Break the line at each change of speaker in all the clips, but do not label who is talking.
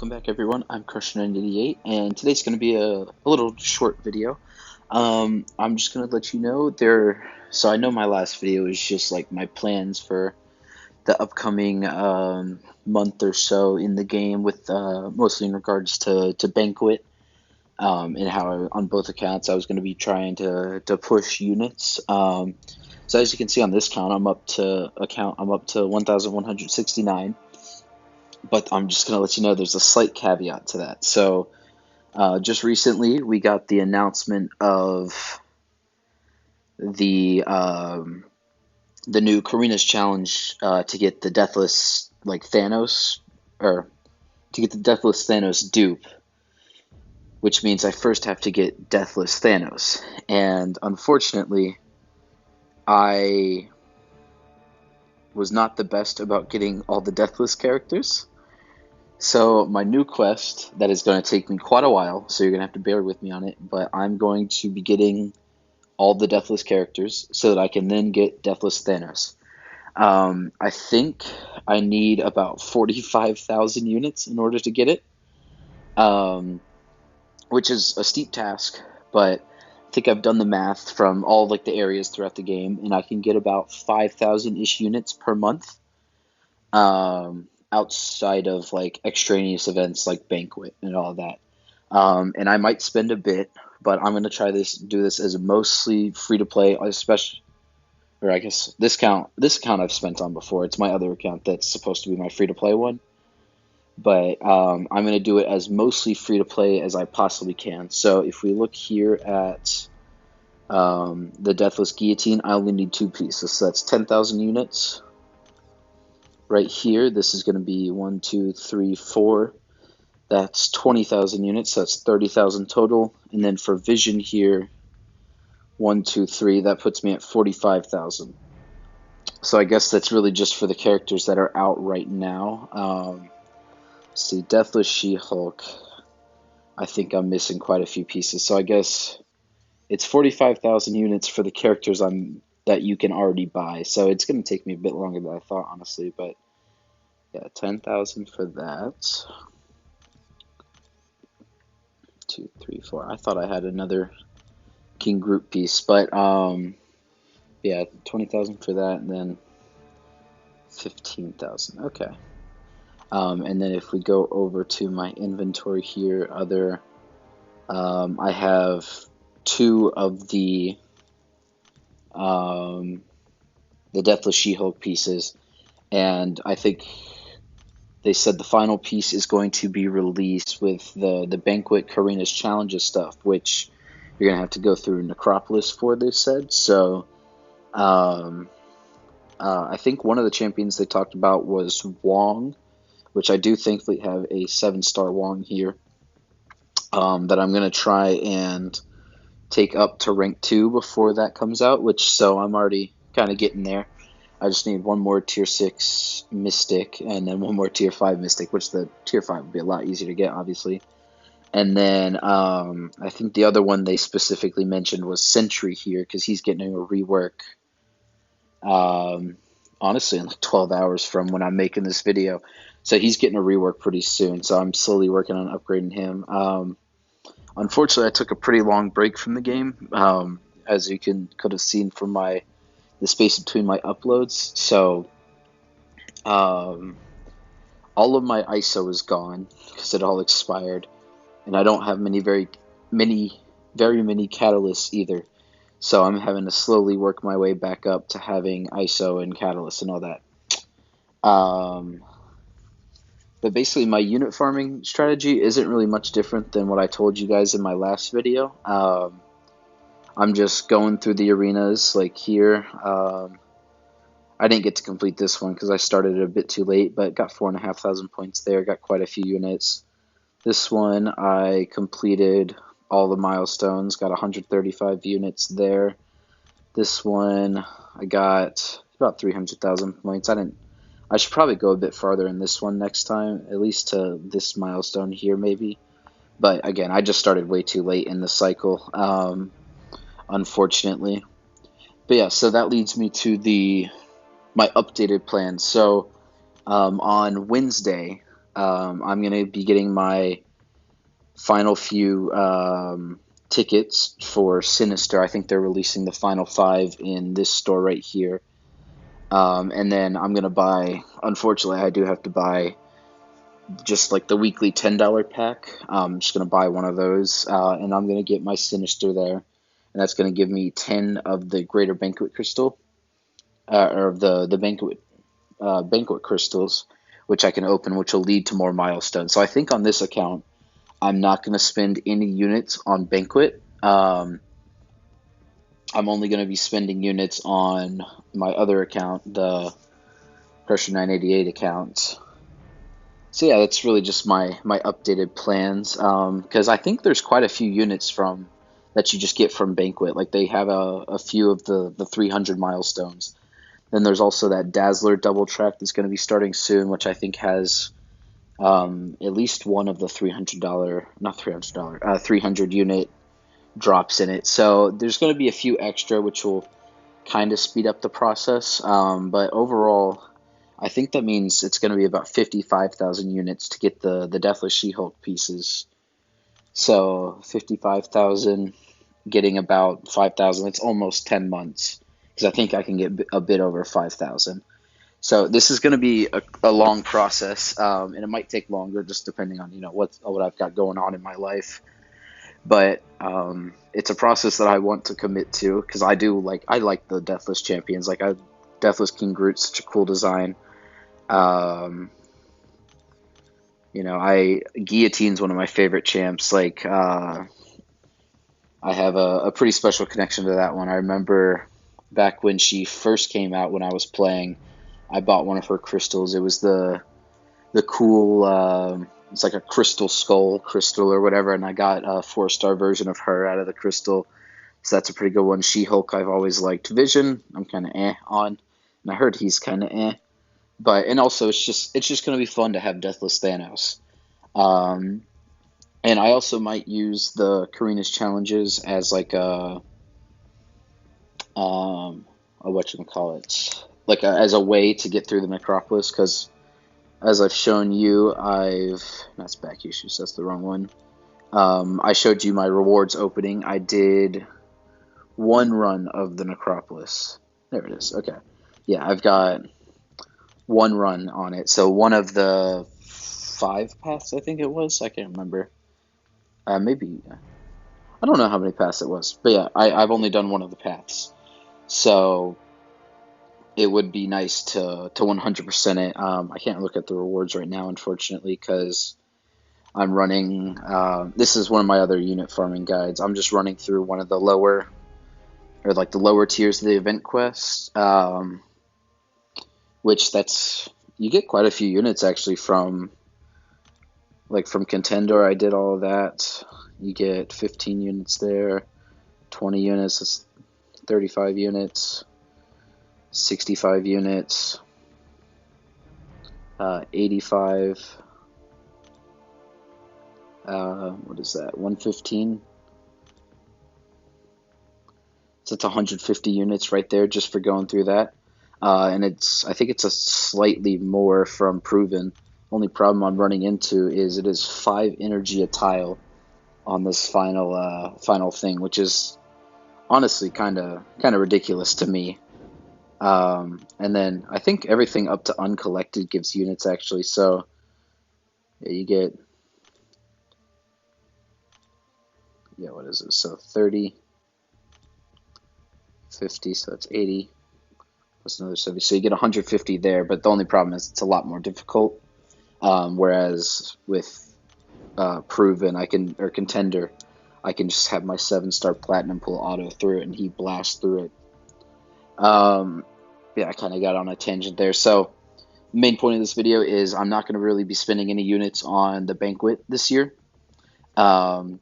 Welcome back, everyone. I'm Crush988, and today's going to be a little short video. I'm just going to let you know so I know my last video was just like my plans for the upcoming month or so in the game, with mostly in regards to Banquet, and how on both accounts I was going to be trying to push units. So as you can see on this count, I'm up to 1,169. But I'm just going to let you know there's a slight caveat to that. So just recently, we got the announcement of the new Karina's challenge to get the Deathless Thanos, or to get the Deathless Thanos dupe, which means I first have to get Deathless Thanos. And unfortunately, I was not the best about getting all the Deathless characters. So my new quest, that is going to take me quite a while, so you're going to have to bear with me on it, but I'm going to be getting all the Deathless characters so that I can then get Deathless Thanos. I think I need about 45,000 units in order to get it, which is a steep task, but I think I've done the math from all the areas throughout the game, and I can get about 5,000-ish units per month. Outside of extraneous events like Banquet and all that. And I might spend a bit, but I'm gonna do this as a mostly free to play, especially, or I guess this account I've spent on before. It's my other account that's supposed to be my free to play one, but I'm gonna do it as mostly free to play as I possibly can. So if we look here at the Deathless Guillotine, I only need 2 pieces, so that's 10,000 units. Right here, this is going to be 1, 2, 3, 4. That's 20,000 units. So that's 30,000 total. And then for Vision here, 1, 2, 3. That puts me at 45,000. So I guess that's really just for the characters that are out right now. Let's see, Deathless She-Hulk. I think I'm missing quite a few pieces. So I guess it's 45,000 units for the characters that you can already buy. So it's going to take me a bit longer than I thought, honestly, but yeah, 10,000 for that. 2, 3, 4. I thought I had another King Group piece, but yeah, 20,000 for that, and then 15,000. Okay. And then if we go over to my inventory here, I have 2 of the Deathless She-Hulk pieces, and I think they said the final piece is going to be released with the Banquet Karina's Challenges stuff, which you're going to have to go through Necropolis for, they said. So I think one of the champions they talked about was Wong, which I do thankfully have a 7-star Wong here, that I'm going to try and take up to rank 2 before that comes out, so I'm already kind of getting there. I just need one more tier 6 Mystic and then one more tier 5 Mystic, which the tier 5 would be a lot easier to get, obviously. And then I think the other one they specifically mentioned was Sentry here, because he's getting a rework, honestly, in 12 hours from when I'm making this video. So he's getting a rework pretty soon, so I'm slowly working on upgrading him. Unfortunately, I took a pretty long break from the game, as you could have seen from the space between my uploads. So all of my ISO is gone because it all expired, and I don't have very many catalysts either. So I'm having to slowly work my way back up to having ISO and catalysts and all that. But basically, my unit farming strategy isn't really much different than what I told you guys in my last video. I'm just going through the arenas like here. I didn't get to complete this one because I started it a bit too late, but got 4,500 points there, got quite a few units. This one I completed all the milestones, got 135 units there. This one I got about 300,000 points. I should probably go a bit farther in this one next time, at least to this milestone here maybe. But again, I just started way too late in the cycle, unfortunately. But yeah, so that leads me to my updated plan. So on Wednesday, I'm going to be getting my final few tickets for Sinister. I think they're releasing the final 5 in this store right here. And then I'm going to buy, unfortunately, I do have to buy just like the weekly $10 pack. I'm just going to buy one of those, and I'm going to get my Sinister there. And that's going to give me 10 of the Greater Banquet Crystal, or the Banquet Crystals, which I can open, which will lead to more milestones. So I think on this account, I'm not going to spend any units on Banquet. I'm only going to be spending units on my other account, the Pressure 988 account. So yeah, that's really just my updated plans. Because I think there's quite a few units from that you just get from Banquet. Like they have a few of the 300 milestones. Then there's also that Dazzler double track that's going to be starting soon, which I think has at least one of the $300, not $300, 300 unit drops in it. So there's going to be a few extra, which will kind of speed up the process. But overall, I think that means it's going to be about 55,000 units to get the Deathless She-Hulk pieces. So 55,000, getting about 5,000. It's almost 10 months because I think I can get a bit over 5,000. So this is going to be a long process, and it might take longer just depending on what I've got going on in my life. But it's a process that I want to commit to because I like the Deathless champions. Like Deathless King Groot's such a cool design. Guillotine's one of my favorite champs. Like I have a pretty special connection to that one. I remember back when she first came out when I was playing, I bought one of her crystals. It was the cool. It's like a crystal skull crystal or whatever, and I got a 4-star version of her out of the crystal. So that's a pretty good one. She-Hulk, I've always liked. Vision, I'm kind of on, and I heard he's kind of and also it's just going to be fun to have Deathless Thanos. Um, and I also might use the Karina's challenges as like a whatchamacallit, like as a way to get through the Necropolis, because as I've shown you, that's back issues, that's the wrong one. I showed you my rewards opening. I did one run of the Necropolis. There it is. Okay. Yeah, I've got one run on it. So one of the 5 paths, I think it was. I can't remember. Maybe. I don't know how many paths it was. But yeah, I've only done one of the paths. So it would be nice to 100% it. I can't look at the rewards right now, unfortunately, because I'm running. This is one of my other unit farming guides. I'm just running through one of the lower, or like the lower tiers of the event quest, which you get quite a few units actually from Contender. I did all of that. You get 15 units there, 20 units. That's 35 units. 65 units, 85, what is that, 115? So it's 150 units right there just for going through that. And I think it's a slightly more from Proven. Only problem I'm running into is it is 5 energy a tile on this final thing, which is honestly kind of ridiculous to me. And then I think everything up to uncollected gives units actually. So yeah, you get, what is it? So 30, 50, so it's 80 plus another 70. So you get 150 there, but the only problem is it's a lot more difficult. Whereas with Proven, or Contender, I can just have my 7-star Platinum pull auto through it and he blasts through it. Yeah, I kind of got on a tangent there. So main point of this video is I'm not going to really be spending any units on the Banquet this year. I'm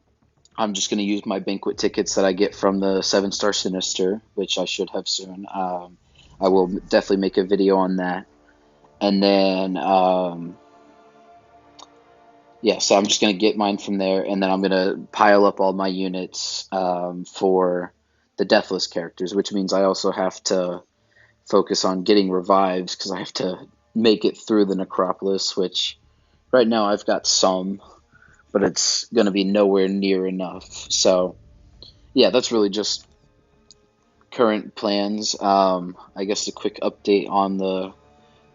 just going to use my Banquet tickets that I get from the 7-star Sinister, which I should have soon. I will definitely make a video on that. And then, so I'm just going to get mine from there, and then I'm going to pile up all my units for the Deathless characters, which means I also have to focus on getting revives because I have to make it through the Necropolis, which Right now I've got some, but it's gonna be nowhere near enough. So yeah, that's really just current plans. I guess a quick update on the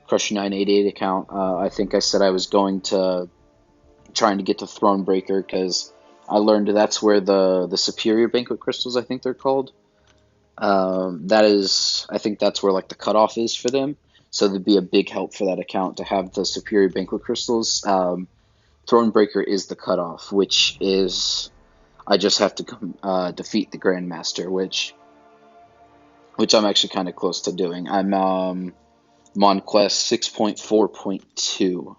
Crush 988 account. I think I said I was going to trying to get to Thronebreaker because I learned that's where the superior banquet crystals, I think they're called. That is, I think that's where like the cutoff is for them. So there'd be a big help for that account to have the superior banquet crystals. Thronebreaker is the cutoff, which is I just have to defeat the Grandmaster, which I'm actually kind of close to doing. I'm on quest 6.4.2,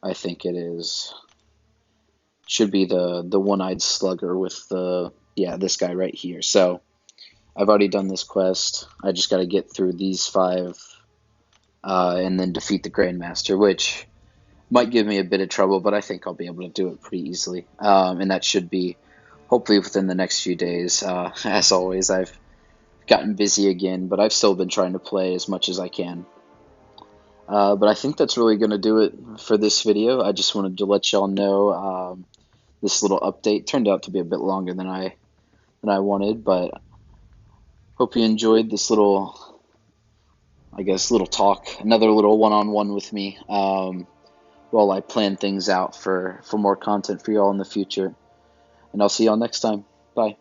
I think it is. Should be the one-eyed slugger with the yeah, this guy right here. So I've already done this quest. I just got to get through these five and then defeat the Grandmaster, which might give me a bit of trouble, but I think I'll be able to do it pretty easily. And that should be hopefully within the next few days. As always, I've gotten busy again, but I've still been trying to play as much as I can. But I think that's really going to do it for this video. I just wanted to let y'all know this little update turned out to be a bit longer than I wanted, but hope you enjoyed this little, I guess, little talk, another little one-on-one with me while I plan things out for more content for y'all in the future. And I'll see y'all next time. Bye.